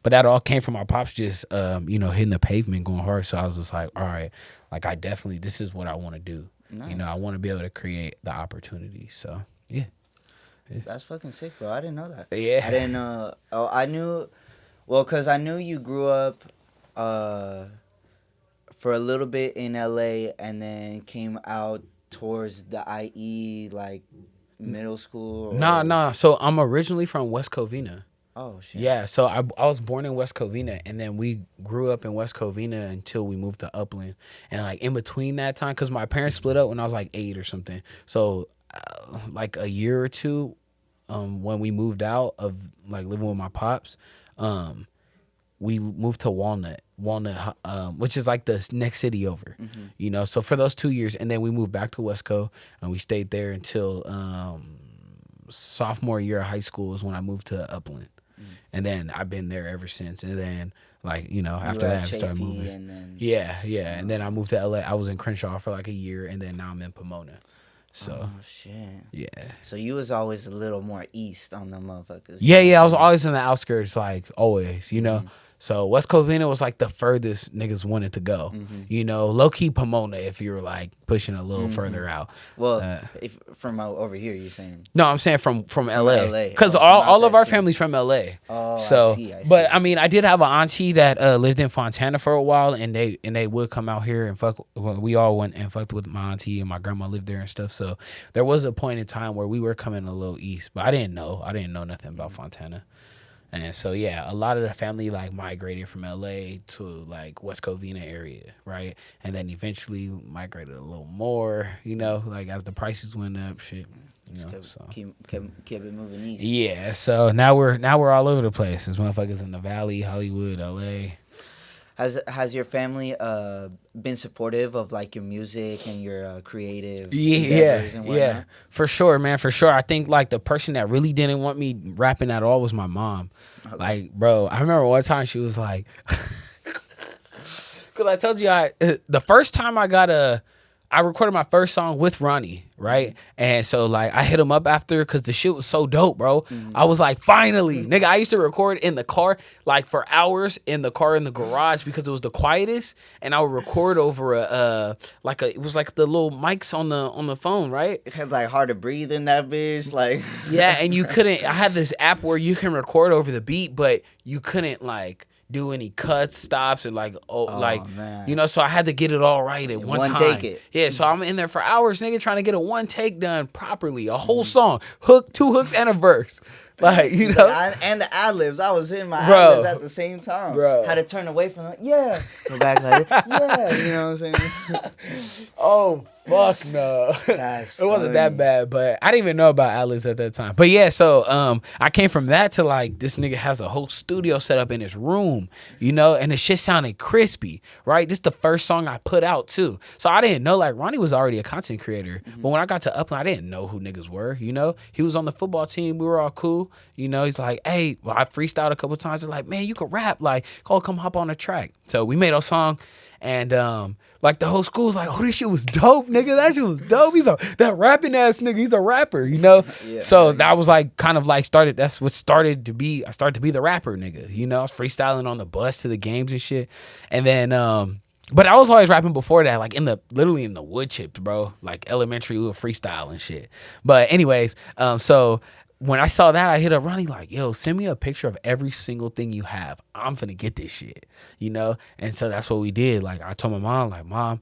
But that all came from our pops just, hitting the pavement, going hard. So I was just like, all right, like this is what I want to do. Nice. I want to be able to create the opportunity. So yeah. That's fucking sick, bro. I didn't know that. Yeah. I didn't know. Oh, I knew. Well, because I knew you grew up for a little bit in LA and then came out towards the IE, like middle school. Nah. So I'm originally from West Covina. Oh, shit. Yeah. So I was born in West Covina, and then we grew up in West Covina until we moved to Upland. And like in between that time, because my parents split up when I was like 8 or something. So like a year or two when we moved out of like living with my pops, we moved to Walnut, which is like the next city over, So for those 2 years, and then we moved back to Westco, and we stayed there until sophomore year of high school is when I moved to Upland, and then I've been there ever since. And then like after that, I started moving. And then, and then I moved to LA. I was in Crenshaw for like a year, and then now I'm in Pomona. So, oh shit. Yeah. So you was always a little more east on the motherfuckers. Yeah. I was always in the outskirts, like always, So West Covina was like the furthest niggas wanted to go. Low key Pomona if you were like pushing a little further out. Well, if from over here, you're saying? No, I'm saying from LA. Because all of our family's from LA. Oh, so, I see. But I mean, I did have an auntie that lived in Fontana for a while, and they would come out here and fuck. Well, we all went and fucked with my auntie, and my grandma lived there and stuff. So there was a point in time where we were coming a little east, but I didn't know nothing about Fontana. And so, yeah, a lot of the family, like, migrated from L.A. to, like, West Covina area, right? And then eventually migrated a little more, like, as the prices went up, shit. Keep it moving east. Yeah, so now we're all over the place. There's motherfuckers in the Valley, Hollywood, L.A. Has your family been supportive of like your music and your creative endeavors and whatnot? Yeah, for sure, man, for sure. I think like the person that really didn't want me rapping at all was my mom. Okay. Like, bro, I remember one time she was like because I told you the first time I recorded my first song with Ronnie, right? And so, like, I hit him up after because the shit was so dope, bro. I was like, finally. Nigga, I used to record in the car, like, for hours in the car in the garage because it was the quietest. And I would record over it was like the little mics on the phone, right? It had, like, hard to breathe in that bitch. Like, yeah, and you couldn't, I had this app where you can record over the beat, but you couldn't, like, do any cuts, stops, and like, man. You know, so I had to get it all right at one time. Take it. Yeah, so I'm in there for hours, nigga, trying to get a one take done properly, a whole song, hook, 2 hooks, and a verse. Like, you know, and the ad libs. I was hitting my ad libs at the same time. Bro, had to turn away from it. Yeah, go back like this. Yeah, you know what I'm saying? Oh fuck no, it wasn't that bad, but I didn't even know about ad libs at that time. But yeah, so I came from that to like this nigga has a whole studio set up in his room, you know, and the shit sounded crispy, right? This is the first song I put out too, so I didn't know like Ronnie was already a content creator, but when I got to Upland, I didn't know who niggas were, you know. He was on the football team, we were all cool. You know, he's like, hey, well, I freestyled a couple times. They're like, man, you can rap. Like, come hop on a track. So we made a song, and like the whole school was like, oh, this shit was dope, nigga. That shit was dope. That rapping ass nigga. He's a rapper, you know. Yeah, so that was like kind of like that's what started to be. I started to be the rapper, nigga. You know, I was freestyling on the bus to the games and shit, and then but I was always rapping before that, like literally in the wood chips, bro. Like elementary, we were freestyle and shit. But anyways, so when I saw that, I hit up Ronnie like, yo, send me a picture of every single thing you have. I'm finna get this shit, you know? And so that's what we did. Like, I told my mom, like, Mom,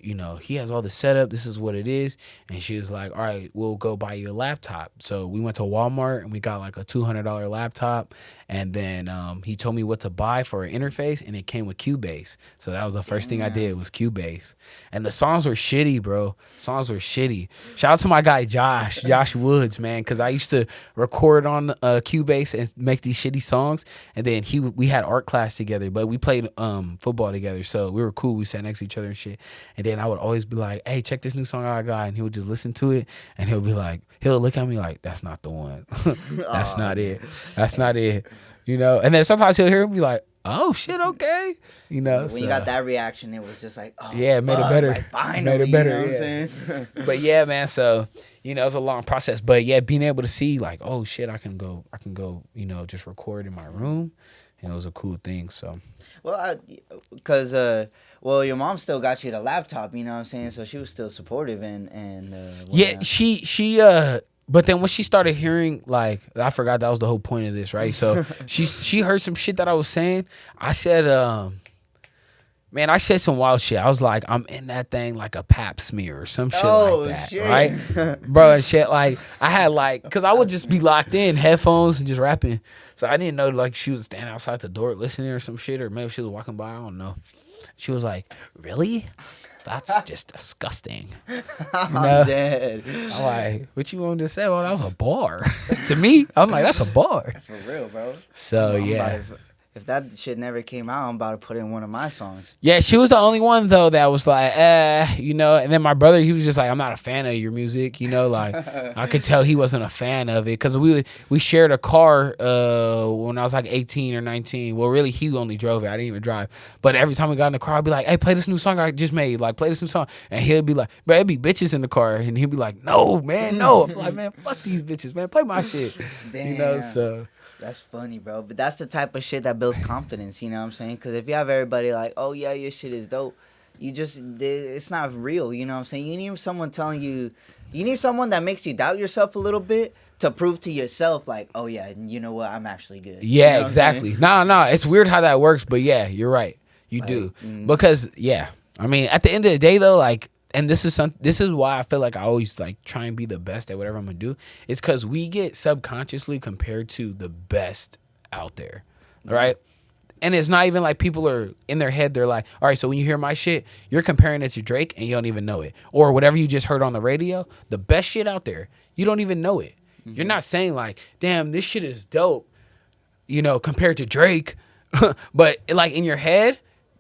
you know, he has all the setup. This is what it is. And she was like, all right, we'll go buy you a laptop. So we went to Walmart and we got like a $200 laptop. And then he told me what to buy for an interface, and it came with Cubase. So that was the first thing I did was Cubase. And the songs were shitty, bro. Songs were shitty. Shout out to my guy Josh Woods, man, because I used to record on Cubase and make these shitty songs. And then we had art class together, but we played football together, so we were cool. We sat next to each other and shit. And then I would always be like, hey, check this new song I got. And he would just listen to it, and he'll be like, he'll look at me like, that's not the one. That's not it. That's not it. You know, and then sometimes he'll hear him be like, "Oh shit, okay." You know, when you got that reaction, it was just like, "Oh, yeah, it made it better." Like, finally, made it better. You know what I'm saying? But yeah, man. So you know, it was a long process. But yeah, being able to see like, oh shit, I can go, you know, just record in my room, and it was a cool thing. So, well, because well, your mom still got you the laptop. You know what I'm saying? So she was still supportive and yeah, she But then when she started hearing, like, I forgot that was the whole point of this, right? So she heard some shit that I was saying. I said, man, I said some wild shit. I was like, I'm in that thing like a pap smear or some shit like that, shit. Right? Bro, and shit, like, I had, like, because I would just be locked in, headphones, and just rapping. So I didn't know, like, she was standing outside the door listening or some shit, or maybe she was walking by, I don't know. She was like, really? That's just disgusting. You know? I'm dead. I'm like, what you want to say? Well, that was a bar. To me, I'm like, that's a bar. For real, bro. So, yeah. If that shit never came out, I'm about to put in one of my songs. Yeah, she was the only one, though, that was like, you know. And then my brother, he was just like, I'm not a fan of your music, you know. Like, I could tell he wasn't a fan of it. Because we shared a car when I was like 18 or 19. Well, really, he only drove it. I didn't even drive. But every time we got in the car, I'd be like, hey, play this new song I just made. Like, play this new song. And he'd be like, bro, it'd be bitches in the car. And he'd be like, no, man, no. I'm like, man, fuck these bitches, man. Play my shit. Damn. You know, so... That's funny, bro. But that's the type of shit that builds confidence, you know what I'm saying? Because if you have everybody like, oh, yeah, your shit is dope, it's not real, you know what I'm saying? You need someone telling you, you need someone that makes you doubt yourself a little bit to prove to yourself, like, oh, yeah, you know what? I'm actually good. Yeah, you know exactly. No, it's weird how that works, but yeah, you're right. You do. Because, yeah, I mean, at the end of the day, though, like, and this is why I feel like I always like try and be the best at whatever I'm gonna do. It's because we get subconsciously compared to the best out there, right? And it's not even like people are in their head. They're like, all right, so when you hear my shit, you're comparing it to Drake and you don't even know it, or whatever you just heard on the radio. The best shit out there, you don't even know it. You're not saying like, damn, this shit is dope, you know, compared to Drake, but like in your head.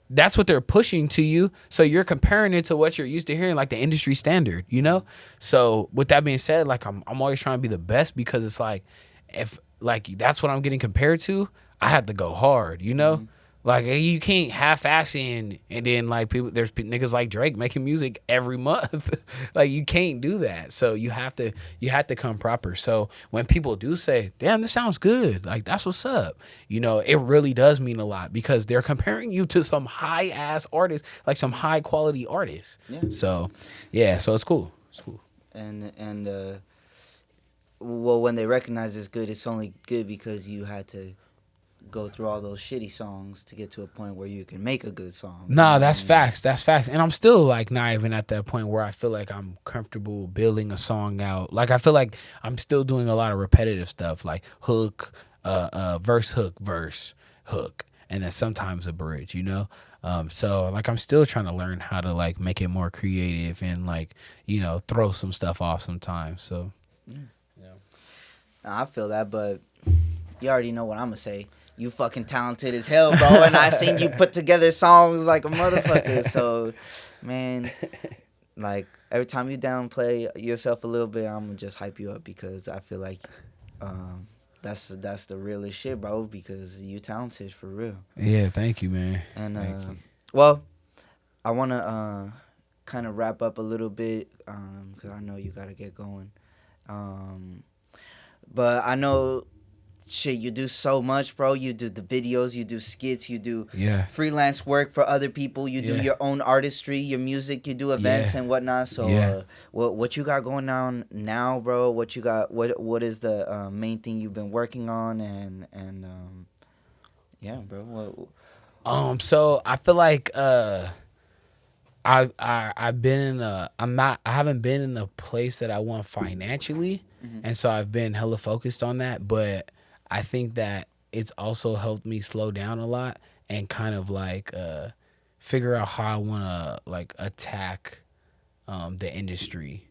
That's what they're pushing to you. So you're comparing it to what you're used to hearing, like the industry standard, you know? So with that being said, like I'm always trying to be the best because it's like, if like that's what I'm getting compared to, I have to go hard, you know? Like you can't half-ass in, and then like there's niggas like Drake making music every month. Like you can't do that. So you have to come proper. So when people do say, "Damn, this sounds good," like that's what's up. It really does mean a lot because they're comparing you to some high ass artists, like some high quality artists. Yeah. So it's cool. It's cool. And well, when they recognize it's good, it's only good because you had to go through all those shitty songs to get to a point where you can make a good song. Nah, that's facts. That's facts. And I'm still like not even at that point where I feel like I'm comfortable building a song out. Like I feel like I'm still doing a lot of repetitive stuff like hook, verse, hook, verse, hook, and then sometimes a bridge, So like I'm still trying to learn how to like make it more creative and like, throw some stuff off sometimes. So I feel that, but you already know what I'm gonna say. You fucking talented as hell, bro, and I seen you put together songs like a motherfucker. So, man, like every time you downplay yourself a little bit, I'm gonna just hype you up because I feel like that's the realest shit, bro. Because you talented for real. Yeah, thank you, man. And well, I wanna kind of wrap up a little bit because I know you gotta get going. But I know. Shit, you do so much, bro. You do the videos, you do skits, you do freelance work for other people. You do your own artistry, your music, you do events and whatnot. So, what you got going on now, bro? What you got? What is the main thing you've been working on? And bro. So I feel like I've been in I haven't been in the place that I want financially, and so I've been hella focused on that, but. I think that it's also helped me slow down a lot and kind of like figure out how I want to like attack the industry.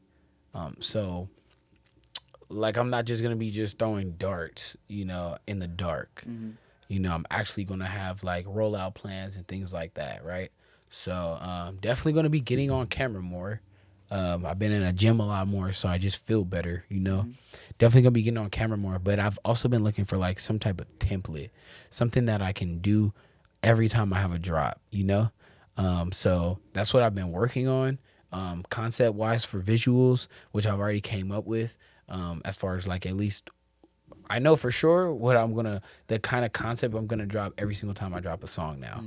So like I'm not just going to be just throwing darts, in the dark. I'm actually going to have like rollout plans and things like that, right? So definitely going to be getting on camera more. I've been in a gym a lot more, so I just feel better, Definitely gonna be getting on camera more, but I've also been looking for like some type of template, something that I can do every time I have a drop, So that's what I've been working on, concept wise for visuals, which I've already came up with, as far as like at least I know for sure the kind of concept I'm gonna drop every single time I drop a song now,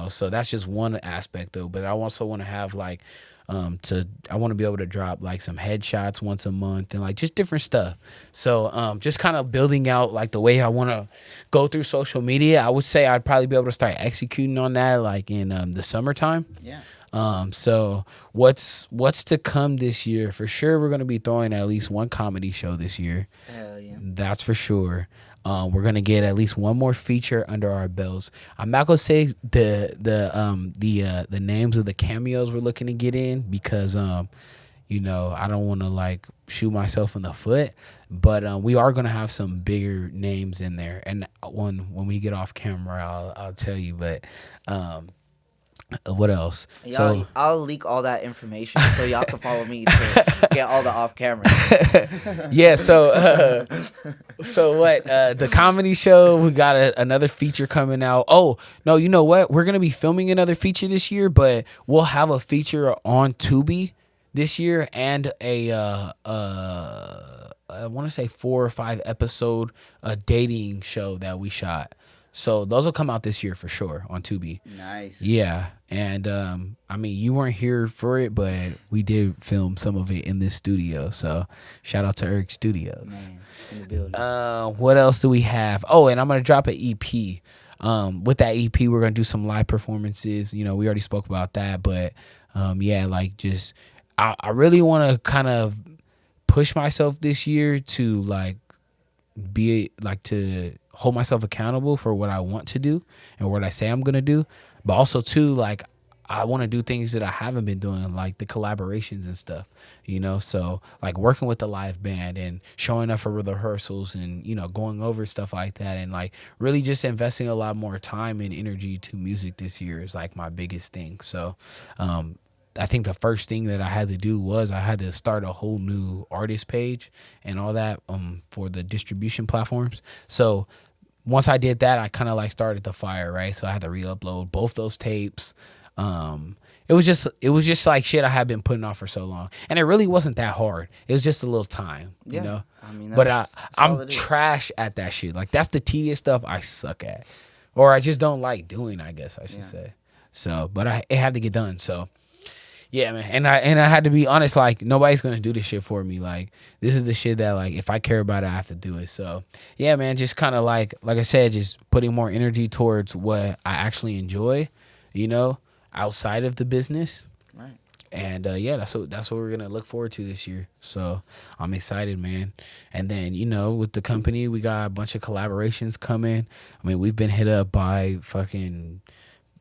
So that's just one aspect though, but I also want to have like. I want to be able to drop like some headshots once a month and like just different stuff. So just kind of building out like the way I want to go through social media. I would say I'd probably be able to start executing on that like in the summertime. Yeah. So what's to come this year? For sure, we're gonna be throwing at least one comedy show this year. Hell yeah. That's for sure. We're gonna get at least one more feature under our belts. I'm not gonna say the names of the cameos we're looking to get in because I don't want to like shoot myself in the foot, but we are gonna have some bigger names in there. And when we get off camera, I'll tell you. But what else? I'll leak all that information so y'all can follow me to get all the off camera. Yeah. So what? The comedy show. We got another feature coming out. Oh no, you know what? We're gonna be filming another feature this year, but we'll have a feature on Tubi this year and I want to say 4 or 5 episode dating show that we shot. So those will come out this year for sure on Tubi. Nice. Yeah. And you weren't here for it, but we did film some of it in this studio. So shout out to URG Studios. Man, in the building. What else do we have? Oh, and I'm going to drop an EP. With that EP, we're going to do some live performances. We already spoke about that, but I really want to kind of push myself this year to to hold myself accountable for what I want to do and what I say I'm gonna do, but also too I want to do things that I haven't been doing, like the collaborations and stuff, so like working with the live band and showing up for the rehearsals and going over stuff like that, and like really just investing a lot more time and energy to music this year is like my biggest thing. So I think the first thing that I had to do was I had to start a whole new artist page and all that for the distribution platforms. So once I did that, I kind of like started the fire, right? So I had to re-upload both those tapes. It was just like shit I had been putting off for so long, and it really wasn't that hard. It was just a little time, you know. I mean, but I'm trash at that shit. Like that's the tedious stuff I suck at, or I just don't like doing, I guess I should say. So, but it had to get done. So, yeah, man. And I had to be honest. Like nobody's gonna do this shit for me. Like this is the shit that like if I care about it, I have to do it. So, yeah, man. Just kind of like I said, just putting more energy towards what I actually enjoy, you know, outside of the business. Right. And yeah, that's what we're gonna look forward to this year. So I'm excited, man. And then, you know, with the company, we got a bunch of collaborations coming. I mean, we've been hit up by fucking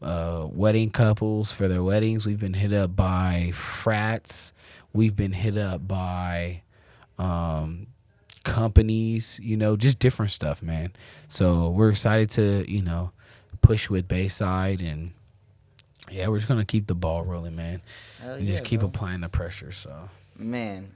wedding couples for their weddings. We've been hit up by frats. We've been hit up by companies, you know, just different stuff, man. So we're excited to, you know, push with Bayside, and yeah, we're just gonna keep the ball rolling, man. And just keep applying the pressure. So, man,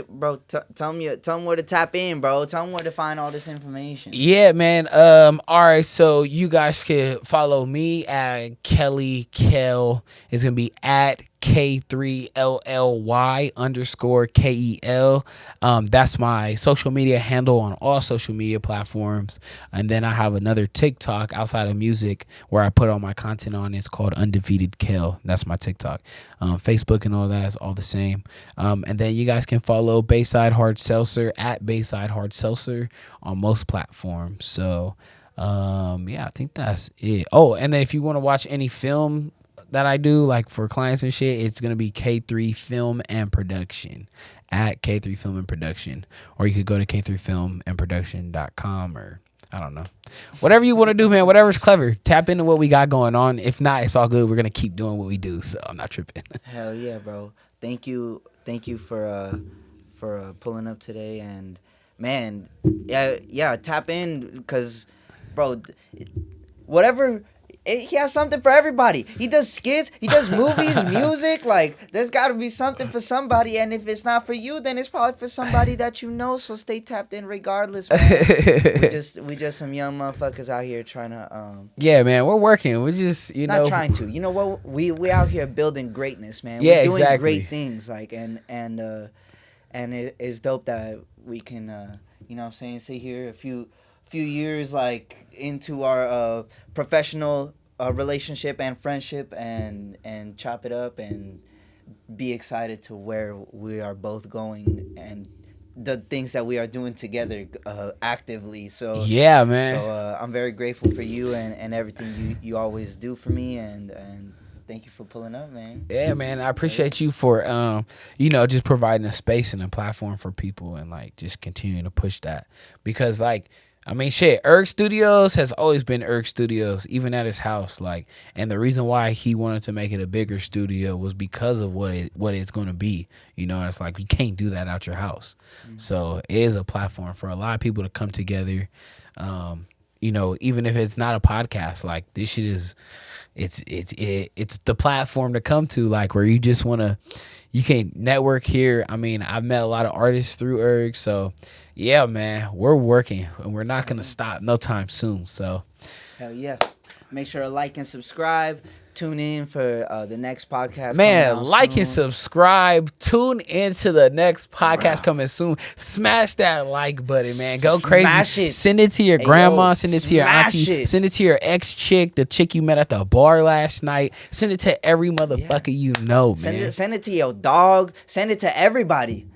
bro, tell them where to tap in, bro. Tell them where to find all this information. Yeah, man. All right, so you guys can follow me at Kellykel. It's gonna be at K3LLY_KEL. That's my social media handle on all social media platforms. And then I have another TikTok outside of music where I put all my content on. It's called Undefeated Kel. That's my TikTok. Facebook and all that is all the same. And then you guys can follow Bayside Hard Seltzer at Bayside Hard Seltzer on most platforms. So yeah, I think that's it. Oh, and then if you want to watch any film that I do, like for clients and shit, it's gonna be K3 Film and Production at K3 Film and Production, or you could go to k3filmandproduction.com, or I don't know, whatever you want to do, man. Whatever's clever. Tap into what we got going on. If not, it's all good. We're gonna keep doing what we do, so I'm not tripping. Hell yeah, bro. Thank you for pulling up today, and man, yeah, tap in, because, bro, whatever. He has something for everybody. He does skits, he does movies, music. Like, there's got to be something for somebody. And if it's not for you, then it's probably for somebody that you know. So stay tapped in regardless, man. we just some young motherfuckers out here trying to yeah, man, we're working. We're just, you know, not trying to. You know what? We out here building greatness, man. Yeah, we're doing great things. Like, and it's dope that we can you know what I'm saying, sit here a few years like into our professional relationship and friendship, and chop it up and be excited to where we are both going and the things that we are doing together actively. So yeah, man. So I'm very grateful for you and everything you always do for me, and thank you for pulling up, man. Yeah, man. I appreciate you for you know, just providing a space and a platform for people, and like just continuing to push that, because like, I mean, shit, URG Studios has always been URG Studios, even at his house. Like, and the reason why he wanted to make it a bigger studio was because of what it's going to be. You know, it's like, you can't do that out your house. Mm-hmm. So it is a platform for a lot of people to come together. You know, even if it's not a podcast, like this shit is, it's the platform to come to, like where you just want to, you can network here. I mean, I've met a lot of artists through URG, so yeah, man, we're working and we're not gonna stop no time soon. So hell yeah, make sure to like and subscribe. Tune in for the next podcast. Man, like and subscribe. Tune into the next podcast coming soon. Smash that like button, man. Go crazy. Smash it. Send it to your grandma. Send it to your auntie. Send it to your ex-chick, the chick you met at the bar last night. Send it to every motherfucker you know, man. Send it to your dog. Send it to everybody.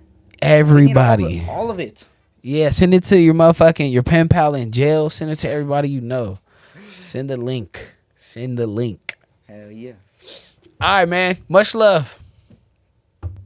Everybody. All of it. Yeah, send it to your motherfucking, your pen pal in jail. Send it to everybody you know. Send the link. Send the link. Hell yeah. All right, man. Much love.